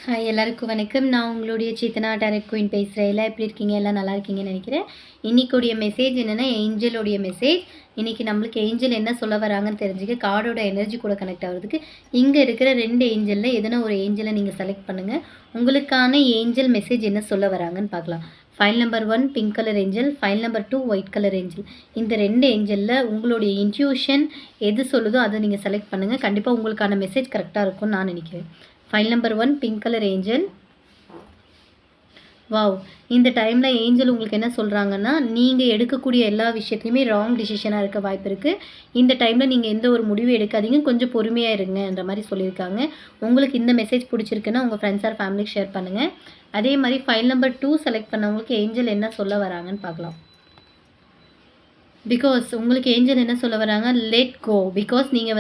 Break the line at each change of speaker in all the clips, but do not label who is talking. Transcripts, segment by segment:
Hi எல்லாருக்கும் வணக்கம். நான் உங்களுடைய சேத்தனா டைரக்ட் குயின் பேசுகிறேன். எல்லாம் எப்படி இருக்கீங்க? எல்லாம் நல்லா இருக்கீங்கன்னு நினைக்கிறேன். இன்றைக்குடைய மெசேஜ் என்னென்னா, ஏஞ்சலோடைய மெசேஜ். இன்றைக்கி நம்மளுக்கு ஏஞ்சல் என்ன சொல்ல வராங்கன்னு தெரிஞ்சுக்க கார்டோட எனர்ஜி கூட கனெக்ட் ஆகிறதுக்கு இங்கே இருக்கிற 2 ஏஞ்சலில் எதனா ஒரு ஏஞ்சலை நீங்கள் செலக்ட் பண்ணுங்கள். உங்களுக்கான ஏஞ்சல் மெசேஜ் என்ன சொல்ல வராங்கன்னு பார்க்கலாம். File number 1 pink colour angel, file number 2 white colour angel. இந்த 2 ஏஞ்சலில் உங்களுடைய இன்ட்யூஷன் எது சொல்லுதோ அதை நீங்கள் செலக்ட் பண்ணுங்கள். கண்டிப்பாக உங்களுக்கான மெசேஜ் கரெக்டாக இருக்கும்னு நான் நினைக்கிறேன். File number 1 pink colour angel. Wow, இந்த டைமில் ஏஞ்சல் உங்களுக்கு என்ன சொல்கிறாங்கன்னா, நீங்கள் எடுக்கக்கூடிய எல்லா விஷயத்துலையுமே ராங் டிசிஷனாக இருக்க வாய்ப்பு இருக்குது. இந்த டைமில் நீங்கள் எந்த ஒரு முடிவும் எடுக்காதீங்க, கொஞ்சம் பொறுமையாக இருங்கன்ற மாதிரி சொல்லியிருக்காங்க. உங்களுக்கு இந்த மெசேஜ் பிடிச்சிருக்குன்னா உங்கள் ஃப்ரெண்ட்ஸ் ஆர் ஃபேமிலிக்கு ஷேர் பண்ணுங்கள். அதே மாதிரி ஃபைல் நம்பர் 2 செலக்ட் பண்ணவங்களுக்கு ஏஞ்சல் என்ன சொல்ல வராங்கன்னு பார்க்கலாம். பிகாஸ் உங்களுக்கு ஏஞ்சல் என்ன சொல்ல வராங்க, லெட் கோ. பிகாஸ் நீங்கள்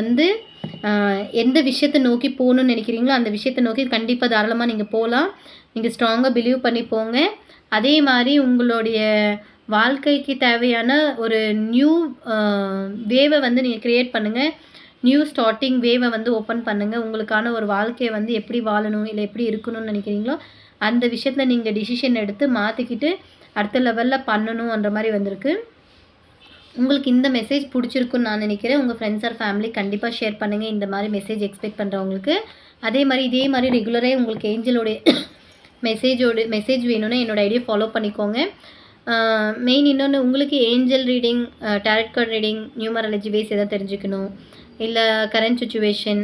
எந்த விஷயத்தை நோக்கி போகணுன்னு நினைக்கிறீங்களோ அந்த விஷயத்தை நோக்கி கண்டிப்பாக தாராளமாக நீங்கள் போகலாம். நீங்கள் ஸ்ட்ராங்காக பிலீவ் பண்ணி போங்க. அதே மாதிரி உங்களுடைய வாழ்க்கைக்கு தேவையான ஒரு நியூ வேவை நீங்கள் க்ரியேட் பண்ணுங்கள். நியூ ஸ்டார்டிங் வேவை ஓப்பன் பண்ணுங்கள். உங்களுக்கான ஒரு வாழ்க்கையை எப்படி வாழணும் இல்லை எப்படி இருக்கணும்னு நினைக்கிறீங்களோ அந்த விஷயத்தில் நீங்கள் டிசிஷன் எடுத்து மாற்றிக்கிட்டு அடுத்த லெவலில் பண்ணணுன்ற மாதிரி வந்திருக்கு. உங்களுக்கு இந்த மெசேஜ் பிடிச்சிருக்குன்னு நான் நினைக்கிறேன். உங்கள் ஃப்ரெண்ட்ஸ் ஆர் ஃபேமிலி கண்டிப்பாக ஷேர் பண்ணுங்கள் இந்த மாதிரி மெசேஜ் எக்ஸ்பெக்ட் பண்ணுறவங்களுக்கு. இதே மாதிரி ரெகுலராக உங்களுக்கு ஏஞ்சலோடைய மெசேஜ் வேணும்னா என்னோடய ஐடியா ஃபாலோ பண்ணிக்கோங்க. மெயின் இன்னொன்று, உங்களுக்கு angel reading, tarot card reading, numerology base எதாவது தெரிஞ்சுக்கணும், இல்லை கரண்ட் சுச்சுவேஷன்,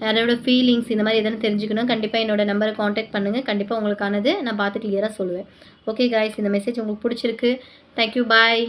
அதோட ஃபீலிங்ஸ் இந்த மாதிரி எதாவது தெரிஞ்சுக்கணும், கண்டிப்பாக என்னோடய நம்பரை காண்டாக்ட் பண்ணுங்கள். கண்டிப்பாக உங்களுக்கானது நான் பார்த்து கிளியராக சொல்லுவேன். ஓகே காய்ஸ், இந்த மெசேஜ் உங்களுக்கு பிடிச்சிருக்கு. தேங்க்யூ, பாய்.